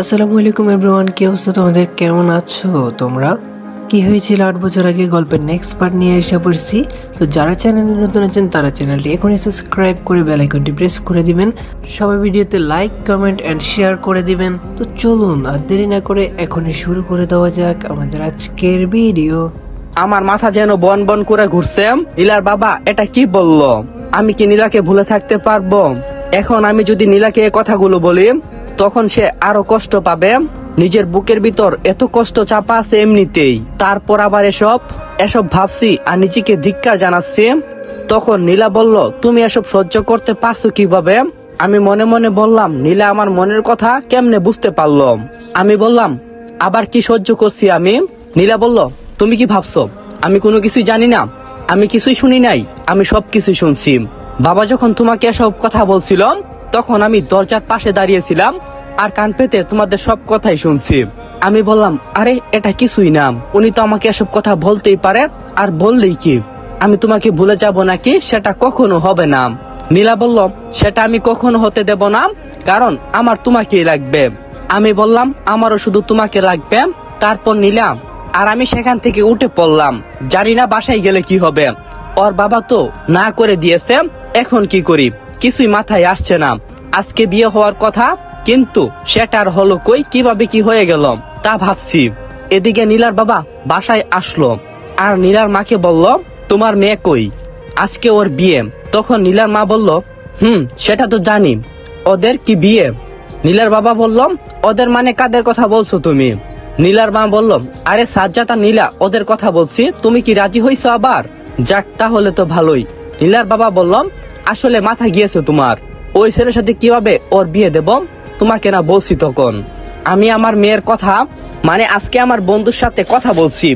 আসসালামু আলাইকুম এভরিওয়ান, কি অবস্থা তোমাদের? কেমন আছো তোমরা? কি হয়েছিল 8 বছর আগে গল্পের নেক্সট পার্ট নিয়ে এসে পড়ছি। তো যারা চ্যানেলে নতুন আছেন তারা চ্যানেলটি এখনই সাবস্ক্রাইব করে বেল আইকনটি প্রেস করে দিবেন। সবাই ভিডিওতে লাইক, কমেন্ট এন্ড শেয়ার করে দিবেন। তো চলুন আর দেরি না করে এখনই শুরু করে দেওয়া যাক আমাদের আজকের ভিডিও। আমার মাথা যেন বন বন করে ঘুরছে। নীলার বাবা এটা কি বললো? আমি কি নীলাকে ভুলে থাকতে পারবো? এখন আমি যদি নীলাকে এই কথাগুলো বলি তখন সে আরো কষ্ট পাবে। নিজের বুকের ভিতর এত কষ্ট চাপা আছে এমনিতেই, তারপর আবার এসব ভাবছি আর নিজেকে ধিক্কার জানাচ্ছি। তখন নীলা বলল, তুমি এসব সহ্য করতে পারছো কিভাবে? আমি মনে মনে বললাম, নীলা আমার মনের কথা কেমনে বুঝতে পারলো? আমি বললাম, আবার কি সহ্য করছি আমি? নীলা বলল, তুমি কি ভাবছো আমি কোনো কিছুই জানি না? আমি কিছুই শুনি নাই, আমি সব কিছুই শুনছি। বাবা যখন তোমাকে এসব কথা বলছিল তখন আমি দরজার পাশে দাঁড়িয়েছিলাম আর কান পেতে তোমাদের সব কথাই শুনছি। আমি বললাম, আরে এটা কিছুই না, উনি তো আমাকে এসব কথা বলতেই পারে, আর বললেই কি আমি তোমাকে ভুলে যাব নাকি? সেটা কখনো হবে না। নীলা বলল, সেটা আমি কখনো হতে দেব না, কারণ আমার তোমাকেই লাগবে। আমি বললাম, আমারও শুধু তোমাকে লাগবে। তারপর নিলাম আর আমি সেখান থেকে উঠে পড়লাম। জানি না বাসায় গেলে কি হবে। ওর বাবা তো না করে দিয়েছে, এখন কি করি কিছুই মাথায় আসছে না। আজকে বিয়ে হওয়ার কথা, কিন্তু সেটার হলো কই, কিভাবে কি হয়ে গেল তা ভাবছি। এদিকে নীলার বাবা বাসায় আসলো আর নীলার মাকে বলল, তোমার মেয়ে কই? আজকে ওর বিয়ে। তখন নীলার মা বলল, সেটা তো জানি, ওদের কি বিয়ে? নীলার বাবা বলল, ওদের মানে কাদের কথা বলছো তুমি? নীলার মা বলল, আরে সাজ্জাদ আর নীলা ওদের কথা বলছি, তুমি কি রাজি হইছো আবার? যাক, তাহলে তো ভালোই। নীলার বাবা বলল, আসলে মাথা গিয়েছে তোমার, ওই ছেলের সাথে কিভাবে ওর বিয়ে দেব? তোমাকে না বলছি তখন আমি আমার মেয়ের কথা, মানে আজকে আমার বন্ধুর সাথে কথা বলছি,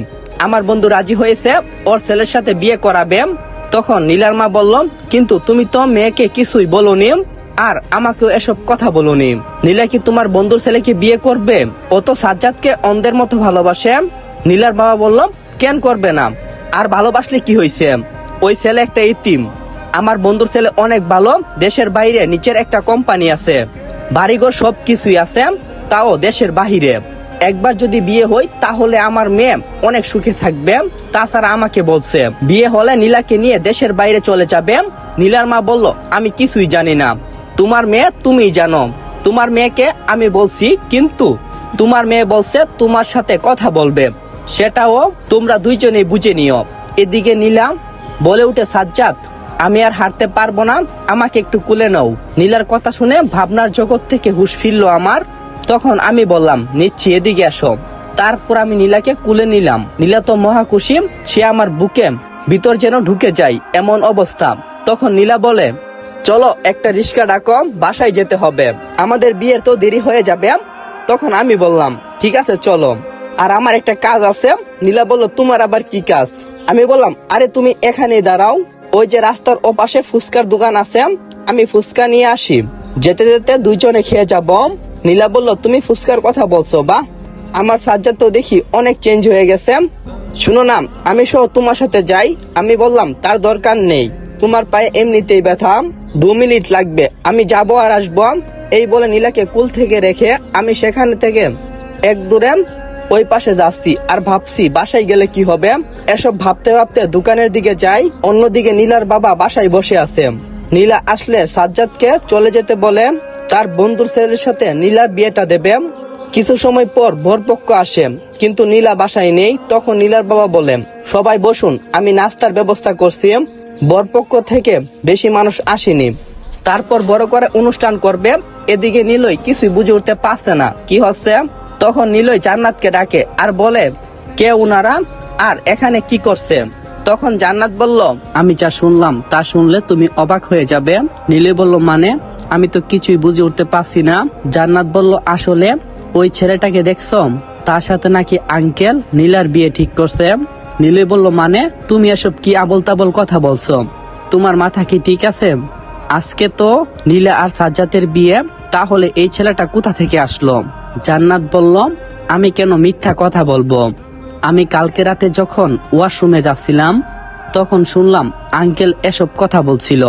আমার বন্ধু রাজি হয়েছে ওর ছেলের সাথে বিয়ে করাবে। তখন নীলার মা বলল, কিন্তু তুমি তো মেয়েকে কিছুই বলোনি আর আমাকেও এসব কথা বলোনি। নীলা কি তোমার বন্ধুর ছেলেকে বিয়ে করবে? ও তো সাজ্জাদকে অন্ধের মতো ভালোবাসে। নীলার বাবা বলল, কেন করবে না? আর ভালোবাসলে কি হয়েছে? ওই ছেলে একটা ইতিম। আমার বন্ধুর ছেলে অনেক ভালো, দেশের বাইরে নিচের একটা কোম্পানি আছে, বাড়িঘর সব কিছুই আছে, তাও দেশের বাহিরে। একবার যদি বিয়ে হয় তাহলে আমার মেয়ে অনেক সুখে থাকবে। তাছাড়া আমাকে বলছে বিয়ে হলে নীলাকে নিয়ে দেশের বাইরে চলে যাবে। নীলার মা বলল, আমি কিছুই জানি না, তোমার মেয়ে তুমিই জানো। তোমার মেয়েকে আমি বলছি, কিন্তু তোমার মেয়ে বলছে তোমার সাথে কথা বলবে, সেটাও তোমরা দুইজনেই বুঝে নিও। এদিকে নীলা বলে উঠে, সাজ্জাদ আমি আর হাঁটতে পারবো না, আমাকে একটু কুলে নাও। নীলার কথা শুনে ভাবনার জগৎ থেকে হুঁশ ফিরলো আমার। তখন আমি বললাম, নিচ্ছি, এদিকে আসো। তারপর আমি নীলাকে কুলে নিলাম। নীলা তো মহা খুশি, সে আমার বুকে ভিতর যেন ঢুকে যায় এমন অবস্থা। তখন নীলা বলে, চলো একটা রিক্সা ডাকো, বাসায় যেতে হবে, আমাদের বিয়ের তো দেরি হয়ে যাবে। তখন আমি বললাম, ঠিক আছে চলো, আর আমার একটা কাজ আছে। নীলা বলল, তোমার আবার কি কাজ? আমি বললাম, আরে তুমি এখানেই দাঁড়াও, ওই যে রাস্তার ওপাশে ফুচকার দোকান আছে, আমি ফুচকা নিয়ে আসি, যেতে যেতে দুইজনে খেয়ে যাব। নীলা বলল, তুমি ফুচকার কথা বলছো? বা আমার সাজ্জাদ তো দেখি অনেক চেঞ্জ হয়ে গেছে। শুনো না, আমি সহ তোমার সাথে যাই। আমি বললাম, তার দরকার নেই, তোমার পায়ে এমনিতেই ব্যথা, 2 মিনিট লাগবে, আমি যাবো আর আসবো। এই বলে নীলাকে কুল থেকে রেখে আমি সেখান থেকে এক দূরে ওই পাশে যাচ্ছি আর ভাবছি বাসায় গেলে কি হবে। এসব ভাবতে ভাবতে দোকানের দিকে যাই। অন্যদিকে নীলার বাবা বাসায় বসে আছে। নীলা আসলে সাজ্জাদকে চলে যেতে বলে, তার বন্ধুর ছেলের সাথে নীলার বিয়েটা দেবে। কিছু সময় পর বরপক্ষ আসে, কিন্তু নীলা বাসায় নেই। তখন নীলার বাবা বলে, সবাই বসুন, আমি নাস্তার ব্যবস্থা করছি। বরপক্ষ থেকে বেশি মানুষ আসেনি, তারপর বড় করে অনুষ্ঠান করবে। এদিকে নীলই কিছুই বুঝে উঠতে পারছে না কি হচ্ছে। তখন নীলই জান্নাতকে ডাকে আর বলে, কে উনারা আর এখানে কি করছে? তখন জান্নাত বলল, আমি যা শুনলাম তা শুনলে তুমি অবাক হয়ে যাবে। নীলই বলল, মানে? আমি তো কিছুই বুঝে উঠতে পারছি না। জান্নাত বলল, আসলে ওই ছেলেটাকে দেখছো, তার সাথে নাকি আঙ্কেল নীলার বিয়ে ঠিক করছে। নীলই বলল, মানে? তুমি এসব কি আবল তাবল কথা বলছো? তোমার মাথা কি ঠিক আছে? আজকে তো নীলা আর সাজ্জাদের বিয়ে, তাহলে এই ছেলেটা কোথা থেকে আসলো? জান্নাত বলল, আমি কেন মিথ্যা কথা বলবো? আমি কালকে রাতে যখন ওয়াশরুমে যাচ্ছিলাম তখন শুনলাম আঙ্কেল এসব কথা বলছিল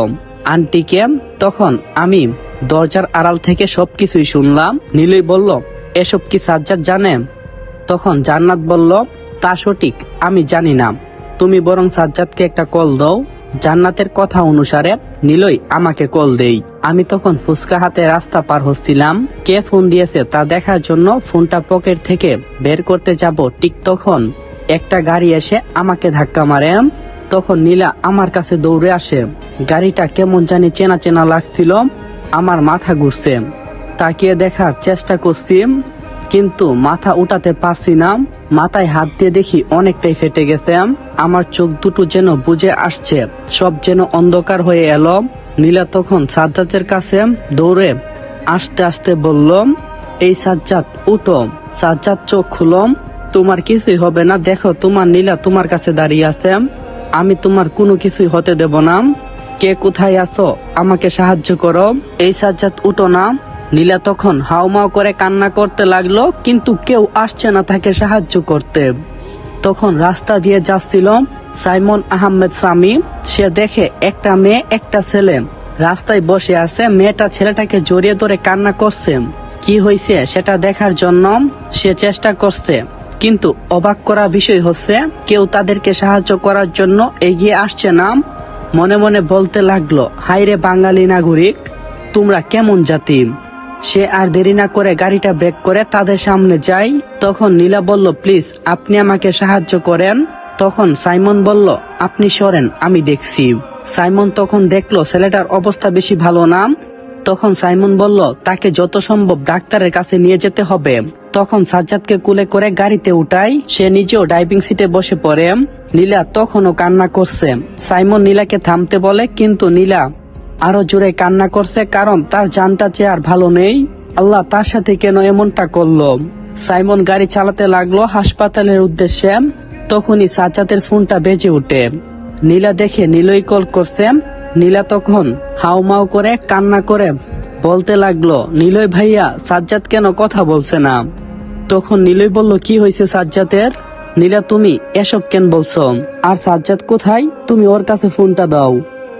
আন্টিকে। তখন আমি দরজার আড়াল থেকে সবকিছুই শুনলাম। নীলই বলল, এসব কি সাজ্জাদ জানে? তখন জান্নাত বলল, তা সঠিক, আমি জানি না, তুমি বরং সাজ্জাদকে একটা কল দাও। জান্নাতের কথা অনুসারে নিলয় আমাকে কল দেই। আমি তখন ফুসকা হাতে রাস্তা পার হচ্ছিলাম। কে ফোন দিয়েছে তা দেখার জন্য ফোনটা পকেট থেকে বের করতে যাব, ঠিক তখন একটা গাড়ি এসে আমাকে ধাক্কা মারে। তখন নীলা আমার কাছে দৌড়ে আসে। গাড়িটা কেমন জানি চেনা চেনা লাগছিল। আমার মাথা ঘুরছে, তাকিয়ে দেখার চেষ্টা করছি কিন্তু মাথা উঠাতে পারছি না। মাথায় হাত দিয়ে দেখি অনেকটাই ফেটে গেছে। আমার চোখ দুটো যেন বুজে আসছে, সব যেন অন্ধকার হয়ে এলো। নীলা তখন সাজ্জাদের কাছে দৌড়ে আস্তে আস্তে বলল, এই সাজ্জাদ উঠো। সাজ্জাদ চোখ খুলম, তোমার কিছুই হবে না, দেখো তোমার নীলা তোমার কাছে দাঁড়িয়ে আছে, আমি তোমার কোনো কিছুই হতে দেব না। কে কোথায় আছো, আমাকে সাহায্য করো। এই সাজ্জাদ উঠো না। নীলা তখন হাউমাউ করে কান্না করতে লাগলো, কিন্তু কেউ আসছে না তাকে সাহায্য করতে। তখন রাস্তা দিয়ে যাচ্ছিল সাইমন আহমেদ সামি। সে দেখে একটা মেয়ে একটা ছেলে রাস্তায় বসে আছে। মেয়েটা ছেলেটাকে জড়িয়ে ধরে কান্না করছে। কি হয়েছে সেটা দেখার জন্য সে চেষ্টা করছে, কিন্তু অবাক করা বিষয় হচ্ছে কেউ তাদেরকে সাহায্য করার জন্য এগিয়ে আসছে না। মনে মনে বলতে লাগলো, হায়রে বাঙালি নাগরিক, তোমরা কেমন জাতি। সে আর দেরি না করে গাড়িটা ব্রেক করে তাদের সামনে যায়। তখন নীলা বলল, প্লিজ আপনি আমাকে সাহায্য করেন। তখন সাইমন বলল, আপনি সরেন, আমি দেখছি। সাইমন তখন দেখলো ছেলেটার অবস্থা বেশি ভালো না। তখন সাইমন বলল, তাকে যত সম্ভব ডাক্তারের কাছে নিয়ে যেতে হবে। তখন সাজ্জাদকে কুলে করে গাড়িতে উঠাই। সে নিজেও ড্রাইভিং সিটে বসে পড়ে। নীলা তখনও কান্না করছে। সাইমন নীলাকে থামতে বলে, কিন্তু নীলা আরো জোরে কান্না করছে, কারণ তার জানটা চেয়ে আর ভালো নেই। আল্লাহ তার সাথে কেন এমনটা করলো। সাইমন গাড়ি চালাতে লাগলো হাসপাতালের উদ্দেশ্যে। তখনই সাজ্জাদের ফোনটা বেজে ওঠে। নীলা দেখে নিলয় কল করছে। নীলা তখন হাউমাউ করে কান্না করে বলতে লাগলো, নিলয় ভাইয়া, সাজ্জাদ কেন কথা বলছে না। তখন নিলয় বলল, কি হয়েছে সাজ্জাদের? নীলা, তুমি এসব কেন বলছো? আর সাজ্জাদ কোথায়? তুমি ওর কাছে ফোনটা দাও।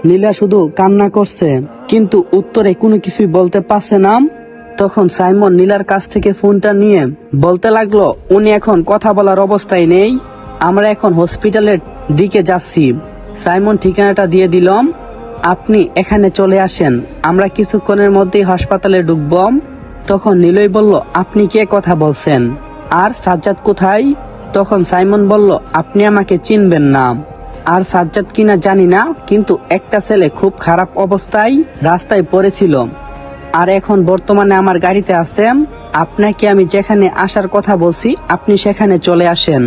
নীলা শুধু কান্না করছে, কিন্তু উত্তরে কোনো কিছুই বলতে পারছে না। তখন সাইমন নীলার কাছ থেকে ফোনটা নিয়ে বলতে লাগলো, উনি এখন কথা বলার অবস্থায় নেই, আমরা এখন হসপিটালের দিকে যাচ্ছি। সাইমন ঠিকানাটা দিয়ে দিলাম, আপনি এখানে চলে আসেন, আমরা কিছুক্ষণের মধ্যেই হাসপাতালে ঢুকব। তখন নিলয় বলল, আপনি কে কথা বলছেন? আর সাজ্জাদ কোথায়? তখন সাইমন বলল, আপনি আমাকে চিনবেন না। আর সাজ্জাদ কিনা জানি না, কিন্তু একটা ছেলে খুব খারাপ অবস্থায় রাস্তায় পড়েছিল, আর এখন বর্তমানে আমার গাড়িতে আছে। আপনাকে আমি যেখানে আসার কথা বলছি আপনি সেখানে চলে আসেন,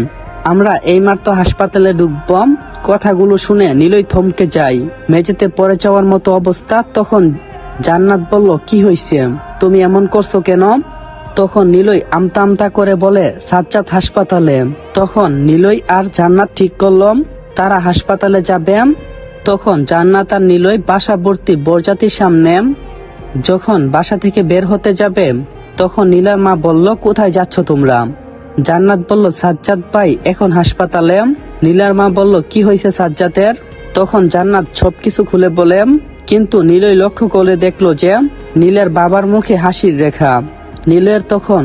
আমরা এইমাত্র হাসপাতালে ঢুকব। কথাগুলো শুনে নিলয় থমকে যায়, মেঝেতে পড়ে যাওয়ার মতো অবস্থা। তখন জান্নাত বলল, কি হয়েছে, তুমি এমন করছো কেন? তখন নিলয় আমতা আমতা করে বলে, সাজ্জাদ হাসপাতালে। তখন নিলয় আর জান্নাত ঠিক করলাম তারা হাসপাতালে যাবে। তখন জান্নাত আর নিলয় বাসাবর্তী বরযাত্রীর সামনে। যখন বাসা থেকে বের হতে যাবে তখন নীলার মা বলল, কোথায় যাচ্ছ তোমরা? জান্নাত বলল, সাজ্জাদ ভাই এখন হাসপাতালে। নীলার মা বলল, কি হয়েছে সাজ্জাদের? তখন জান্নাত সবকিছু খুলে বলে, কিন্তু নিলয় লক্ষ্য করে দেখলো যে নীলের বাবার মুখে হাসির রেখা। নীলের তখন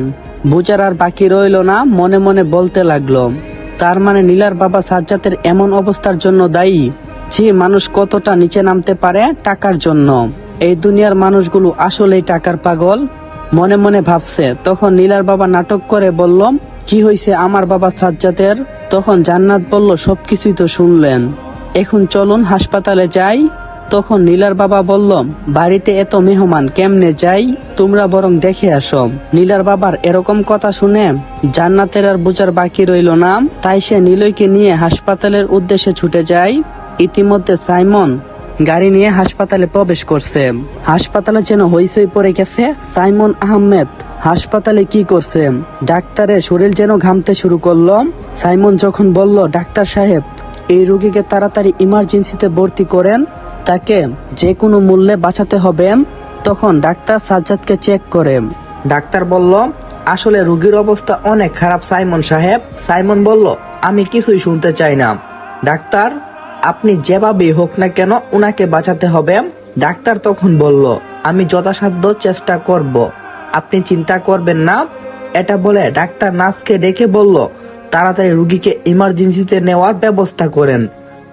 বুঝার আর বাকি রইল না, মনে মনে বলতে লাগলো, তার মানে নীলার বাবা সাজ্জাদের এমন অবস্থার জন্য দায়ী। যে মানুষ কতটা নিচে নামতে পারে টাকার জন্য। এই দুনিয়ার মানুষগুলো আসলেই টাকার পাগল, মনে মনে ভাবছে। তখন নীলার বাবা নাটক করে বলল, কি হয়েছে আমার বাবা সাজ্জাদের? তখন জান্নাত বলল, সবকিছুই তো শুনলেন, এখন চলুন হাসপাতালে যাই। তখন নীলার বাবা বলল, বাড়িতে এত মেহমান কেমনে যাই, তোমরা বরং দেখে আসো। নীলার বাবার এরকম কথা শুনে জান্নাতের আর বোঝার বাকি রইল না, তাই সে নিলয়কে নিয়ে হাসপাতালের উদ্দেশ্যে ছুটে যায়। ইতিমধ্যে সাইমন গাড়ি নিয়ে হাসপাতালে প্রবেশ করছে। হাসপাতালে যেন হইচই পড়ে গেছে। সাইমন আহমেদ হাসপাতালে কি করছে? ডাক্তারের শরীর যেন ঘামতে শুরু করলো। সাইমন যখন বলল, ডাক্তার সাহেব, এই রোগীকে তাড়াতাড়ি ইমার্জেন্সিতে ভর্তি করেন, তাকে যে কোনো মূল্যে বাঁচাতে হবে। তখন ডাক্তার সাজ্জাদকে চেক করে। ডাক্তার বলল, আসলে রোগীর অবস্থা অনেক খারাপ সাইমন সাহেব। সাইমন বলল, আমি কিছুই শুনতে চাই না ডাক্তার, আপনি যেভাবেই হোক না কেন উনাকে বাঁচাতে হবে। ডাক্তার তখন বলল, আমি যথাসাধ্য চেষ্টা করব, আপনি চিন্তা করবেন না। এটা বলে ডাক্তার নার্সকে ডেকে বলল, তাড়াতাড়ি রুগীকে ইমার্জেন্সিতে নেওয়ার ব্যবস্থা করেন।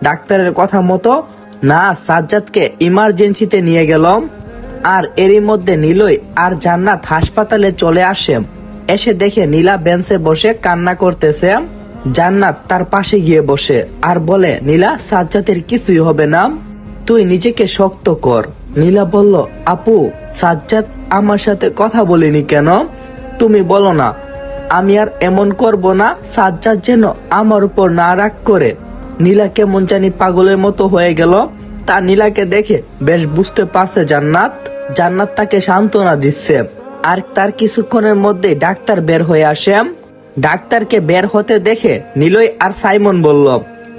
ডাক্তারের কথা মতো নার্স সাজ্জাদকে ইমার্জেন্সিতে নিয়ে গেলাম। আর এরই মধ্যে নিলয় আর জান্নাত হাসপাতালে চলে আসে। এসে দেখে নীলা বেঞ্চে বসে কান্না করতেছে। জান্নাত তার পাশে গিয়ে বসে আর বলে, নীলা, সাজ্জাদের কিছুই হবে না, তুই নিজেকে শক্ত কর। নীলা বলল, আপু, সাজ্জাদ আমার সাথে কথা বলেনি কেন? তুমি বলো না। আমি আর এমন করব না সাজ্জাদ যেন আমার উপর না রাগ করে। নীলা কেমন জানি পাগলের মতো হয়ে গেল। তা নীলাকে দেখে বেশ বুঝতে পারছে জান্নাত তাকে সান্ত্বনা দিচ্ছে। আর তার কিছুক্ষণের মধ্যে ডাক্তার বের হয়ে আসে। ডাক্তারকে বের হতে দেখে নিলয় আর সাইমন বলল,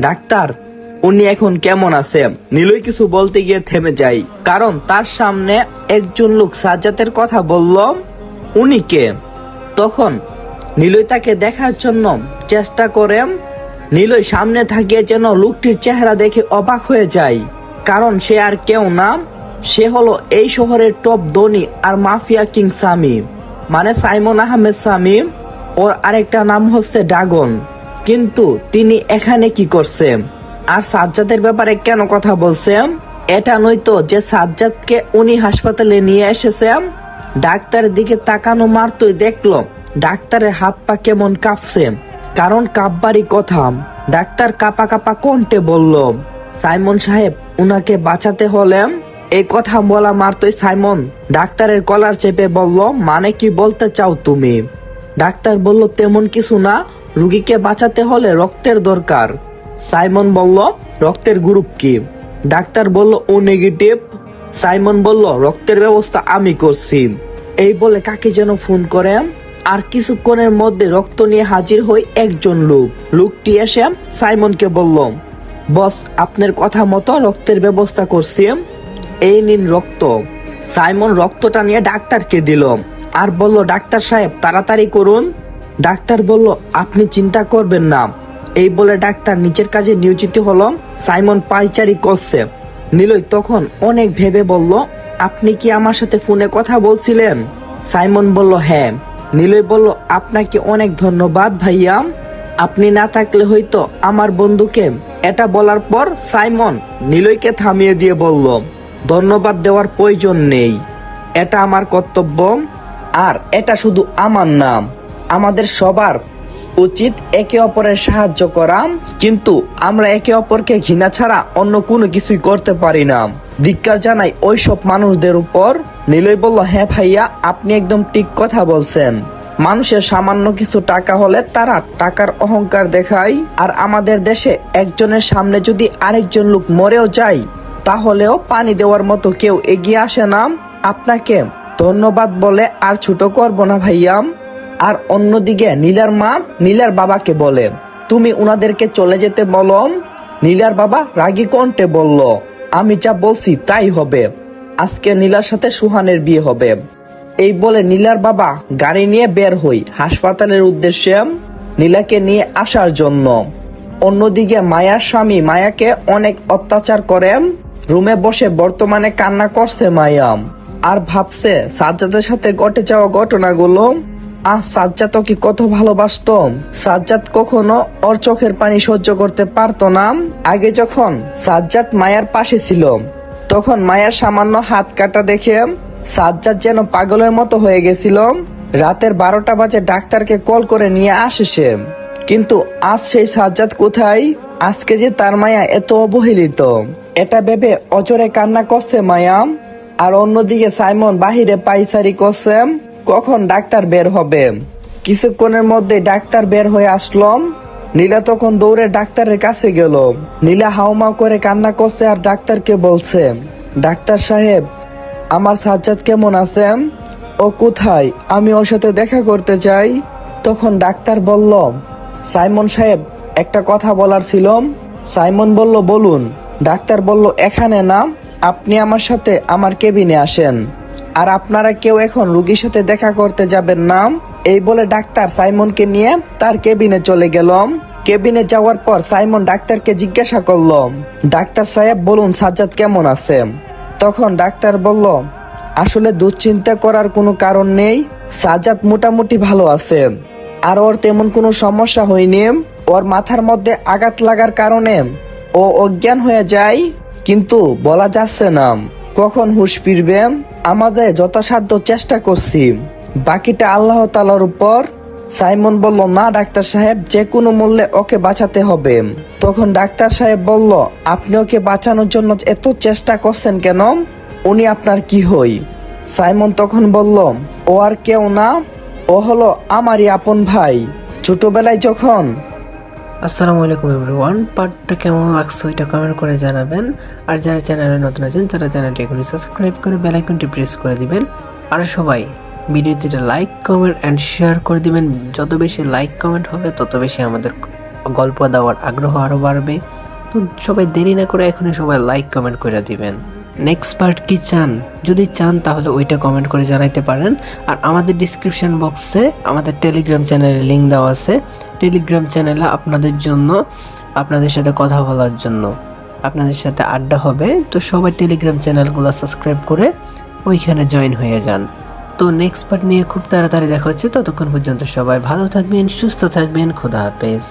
ডাক্তার, উনি এখন কেমন আছে? নিলয় কিছু বলতে গিয়ে থেমে যায়, কারণ তার সামনে একজন লোক সাজ্জাদের কথা বলল। উনি কে? তখন নিলয় তাকে দেখার জন্য চেষ্টা করে। নিলয় সামনে থাকিয়ে যেন লোকটির চেহারা দেখে অবাক হয়ে যায়, কারণ সে আর কেউ না, সে হলো এই শহরের টপ ধনী আর মাফিয়া কিং সামি, মানে সাইমন আহমেদ সামি। ওর আরেকটা নাম হচ্ছে ড্রাগন। কিন্তু তিনি এখানে কি করছে আর সাজ্জাদের ব্যাপারে কেন কথা বলছে? এটা নয়তো যে সাজ্জাদকে উনি হাসপাতালে নিয়ে এসেছে। ডাক্তারের দিকে তাকানো মাত্রই দেখলো ডাক্তারের হাত পা কেমন কাঁপছে, কারণ কাঁপবারই কথা। ডাক্তার কাঁপা কাঁপা কণ্ঠে বলল, সাইমন সাহেব, উনাকে বাঁচাতে হলে। এই কথা বলা মাত্রই সাইমন ডাক্তারের কলার চেপে বলল, মানে কি বলতে চাও তুমি? ডাক্তার বলল, তেমন কিছু না, রুগীকে বাঁচাতে হলে রক্তের দরকার। সাইমন বলল, রক্তের গ্রুপ কি? ডাক্তার বলল, ও নেগেটিভ। সাইমন বলল, রক্তের ব্যবস্থা আমি করছি। এই বলে কাকে যেন ফোন করে। আর কিছুক্ষণের মধ্যে রক্ত নিয়ে হাজির হয় একজন লোকটি এসে সাইমনকে বলল, বস, আপনার কথা মতো রক্তের ব্যবস্থা করছি, এই নিন রক্ত। সাইমন রক্তটা নিয়ে ডাক্তারকে দিল আর বলল, ডাক্তার সাহেব, তাড়াতাড়ি করুন। ডাক্তার বলল, আপনি চিন্তা করবেন না। এই বলে ডাক্তার নিজের কাজে নিয়োজিত হলো। সাইমন পাইচারি করছে। নিলয় তখন অনেক ভেবে বলল, আপনি কি আমার সাথে ফোনে কথা বলছিলেন? সাইমন বলল, হ্যাঁ। নিলয় বলল, আপনাকে অনেক ধন্যবাদ ভাইয়া, আপনি না থাকলে হয়তো আমার বন্ধুকে। এটা বলার পর সাইমন নিলয়কে থামিয়ে দিয়ে বলল, ধন্যবাদ দেওয়ার প্রয়োজন নেই, এটা আমার কর্তব্য। আর এটা শুধু আমার নাম, আমাদের সবার উচিত একে অপরের সাহায্য করা, কিন্তু আমরা একে অপরকে ঘৃণা ছাড়া অন্য কোনো কিছুই করতে পারি না। ধিক্কার জানাই ওই সব মানুষদের উপর। নিলয় বলল, হ্যাঁ ভাইয়া, আপনি একদম ঠিক কথা বলছেন। মানুষের সামান্য কিছু টাকা হলে তারা টাকার অহংকার দেখায়, আর আমাদের দেশে একজনের সামনে যদি আরেকজন লোক মরেও যায়, তাহলেও পানি দেওয়ার মতো কেউ এগিয়ে আসে না। আপনাকে ধন্যবাদ বলে আর ছোট করব না ভাইয়া। আর অন্যদিকে নীলার মা নীলার বাবাকে বলে, তুমি উনাদেরকে চলে যেতে বলো। নীলার বাবা রাগী কণ্ঠে বলল, আমি যা বলছি তাই হবে, আজকে নীলার সাথে সুহানের বিয়ে হবে। এই বলে নীলার বাবা গাড়ি নিয়ে বের হই হাসপাতালের উদ্দেশ্যে নীলাকে নিয়ে আসার জন্য। অন্যদিকে মায়ার স্বামী মায়াকে অনেক অত্যাচার করে। রুমে বসে বর্তমানে কান্না করছে মায়া, আর ভাবছে সাজ্জাদের সাথে ঘটে যাওয়া ঘটনাগুলো। সাজ্জাদ কি কত ভালোবাসতো। সাজ্জাদ কখনো ওর চোখের পানি সহ্য করতে পারতো না। আগে যখন সাজ্জাদ মায়ার পাশে ছিল, তখন মায়ার সামান্য হাত কাটা দেখে সাজ্জাদ যেন পাগলের মতো হয়ে গেছিল। রাতের 12টা বাজে ডাক্তারকে কল করে নিয়ে আসে সে, কিন্তু আজ সেই সাজ্জাদ কোথায়? আজকে যে তার মায়া এত অবহেলিত, এটা ভেবে অজরে কান্না করছে মায়া। আর অন্যদিকে সাইমন বাহিরে পাইচারি করছে কখন ডাক্তার বের হবে। কিছুক্ষণের মধ্যে ডাক্তার বের হয়ে আসলো। নীলা তখন দৌড়ে ডাক্তারের কাছে গেল। নীলা হাউমাউ করে কান্না করছে আর ডাক্তারকে বলছে, ডাক্তার সাহেব, আমার সাজ্জাদ কেমন আছে? ও কোথায়? আমি ওর সাথে দেখা করতে চাই। তখন ডাক্তার বলল, সাইমন সাহেব, একটা কথা বলার ছিল। সাইমন বলল, বলুন। ডাক্তার বলল, এখানে না, আপনি আমার সাথে আমার কেবিনে আসেন, আর আপনারা কেউ এখন রুগীর সাথে দেখা করতে যাবেন না। এই বলে ডাক্তার সাইমনকে নিয়ে তার কেবিনে চলে গেল। কেবিনে যাওয়ার পর সাইমন ডাক্তারকে জিজ্ঞাসা করল, ডাক্তার সাহেব বলুন, সাজ্জাদ কেমন আছে? তখন ডাক্তার বলল, আসলে দুশ্চিন্তা করার কোনো কারণ নেই, সাজ্জাদ মোটামুটি ভালো আছে, আর ওর তেমন কোনো সমস্যা হয়নি। ওর মাথার মধ্যে আঘাত লাগার কারণে ও অজ্ঞান হয়ে যায়, কিন্তু বলা যাচ্ছে না কখন হুঁশ ফিরবে। আমাদের যথাসাধ্য চেষ্টা করছি, বাকিটা আল্লাহ তাআলার উপর। সাইমন বলল, না ডাক্তার সাহেব, যে কোনো মূল্যে ওকে বাঁচাতে হবে। তখন ডাক্তার সাহেব বলল, আপনি ওকে বাঁচানোর জন্য এত চেষ্টা করছেন কেন? উনি আপনার কি হই? সাইমন তখন বলল, ও আর কেউ না, ও হলো আমারই আপন ভাই। ছোটবেলায় যখন আসসালামু আলাইকুম এভরিওয়ান, পার্টটা কেমন লাগছে ওইটা কমেন্ট করে জানাবেন। আর যারা চ্যানেলে নতুন আছেন তারা চ্যানেলটি এখনই সাবস্ক্রাইব করে বেল আইকনটি প্রেস করে দিবেন। আর সবাই ভিডিওতে লাইক কমেন্ট অ্যান্ড শেয়ার করে দিবেন। যত বেশি লাইক কমেন্ট হবে তত বেশি আমাদের গল্প দেওয়ার আগ্রহ আরও বাড়বে। তো সবাই দেরি না করে এখনই সবাই লাইক কমেন্ট করে দিবেন। নেক্সট পার্ট কি চান? যদি চান তাহলে ওইটা কমেন্ট করে জানাইতে পারেন। আর আমাদের ডিসক্রিপশন বক্সে আমাদের টেলিগ্রাম চ্যানেলের লিঙ্ক দেওয়া আছে। টেলিগ্রাম চ্যানেলে আপনাদের জন্য, আপনাদের সাথে কথা বলার জন্য, আপনাদের সাথে আড্ডা হবে। তো সবাই টেলিগ্রাম চ্যানেলগুলো সাবস্ক্রাইব করে ওইখানে জয়েন হয়ে যান। তো নেক্সট পার্ট নিয়ে খুব তাড়াতাড়ি দেখা হচ্ছে। ততক্ষণ পর্যন্ত সবাই ভালো থাকবেন, সুস্থ থাকবেন। খোদা হাফেজ।